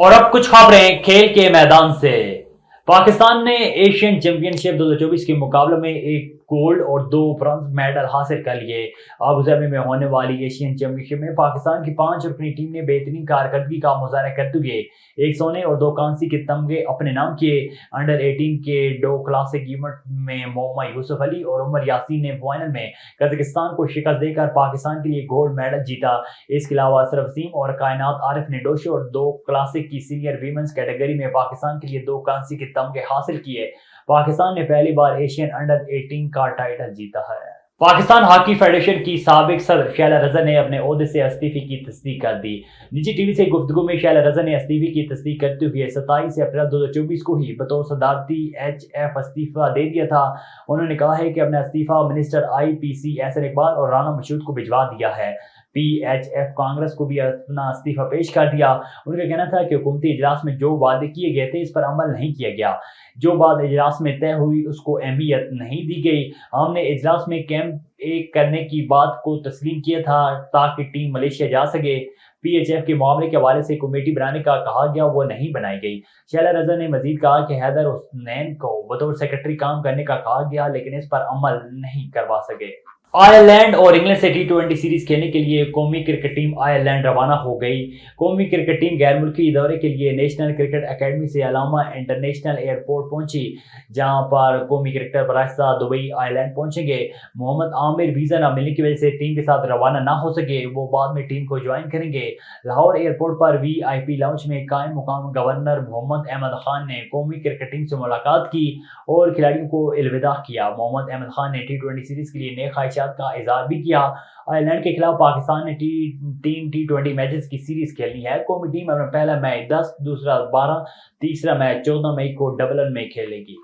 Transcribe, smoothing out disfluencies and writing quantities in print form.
اور اب کچھ خبریں کھیل کے میدان سے۔ پاکستان نے ایشین چیمپئن شپ 2024 کے مقابلوں میں ایک گولڈ اور 2 برونز میڈل حاصل کر لیے۔ ابوظہبی میں ہونے والی ایشین چیمپئن شپ میں پاکستان کی 5 رکنی ٹیم نے بہترین کارکردگی کا مظاہرہ کرتے ہوئے 1 سونے اور 2 کانسی کے تمغے اپنے نام کیے۔ انڈر 18 کے 2 کلاسک ایونٹ میں محمد یوسف علی اور عمر یاسین نے فائنل میں قزاقستان کو شکست دے کر پاکستان کے لیے گولڈ میڈل جیتا۔ اس کے علاوہ اشرف وسیم اور کائنات عارف نے ڈوشے اور 2 کلاسک کی سینئر ویمنز کیٹیگری میں پاکستان کے لیے 2 کانسی کے تمغے حاصل کیے۔ پاکستان نے پہلی بار ایشین انڈر 18 کا ٹائٹل جیتا ہے۔ پاکستان ہاکی فیڈریشن کی سابق صدر شیلا رضا نے اپنے عہدے سے استعفے کی تصدیق کر دی۔ نجی ٹی وی سے گفتگو میں شیلا رضا نے استعفے کی تصدیق کرتے ہوئے 27 اپریل 2024 کو ہی بطور صدارتی ایچ ایف استعفیٰ دے دیا تھا۔ انہوں نے کہا ہے کہ اپنا استعفیٰ منسٹر آئی پی سی احسن اقبال اور رانا مشہود کو بھجوا دیا ہے۔ پی ایچ ایف کانگریس کو بھی اپنا استعفیٰ پیش کر دیا۔ ان کا کہنا تھا کہ حکومتی اجلاس میں جو وعدے کیے گئے تھے اس پر عمل نہیں کیا گیا۔ جو بات اجلاس میں طے ہوئی اس کو اہمیت نہیں دی گئی۔ ہم نے اجلاس میں کیمپ ایک کرنے کی بات کو تسلیم کیا تھا تاکہ ٹیم ملیشیا جا سکے۔ پی ایچ ایف کے معاملے کے حوالے سے کمیٹی بنانے کا کہا گیا، وہ نہیں بنائی گئی۔ شیلا رضا نے مزید کہا کہ حیدر حسنین کو بطور سیکرٹری کام کرنے کا کہا گیا لیکن اس پر عمل نہیں کروا سکے۔ آئرلینڈ اور انگلینڈ سے T20 سیریز کھیلنے کے لیے قومی کرکٹ ٹیم آئرلینڈ روانہ ہو گئی۔ قومی کرکٹ ٹیم غیر ملکی دورے کے لیے نیشنل کرکٹ اکیڈمی سے علامہ انٹرنیشنل ایئرپورٹ پہنچی، جہاں پر قومی کرکٹر براہ راست دبئی آئرلینڈ پہنچیں گے۔ محمد عامر ویزا نہ ملنے کی وجہ سے ٹیم کے ساتھ روانہ نہ ہو سکے، وہ بعد میں ٹیم کو جوائن کریں گے۔ لاہور ایئرپورٹ پر وی آئی پی لاؤنج میں قائم مقام گورنر محمد احمد خان نے قومی کرکٹ ٹیم سے ملاقات کی اور کھلاڑیوں کو الوداع کیا۔ محمد احمد خان نے T20 سیریز کے لیے نیک خواہشات کا اظہار بھی کیا۔ آئرلینڈ کے خلاف پاکستان نے 3 T20 میچز کی سیریز کھیلنی ہے۔ قومی ٹیم اپنا پہلا میچ 10، دوسرا 12، تیسرا میچ 14 مئی کو ڈبلن میں کھیلے گی۔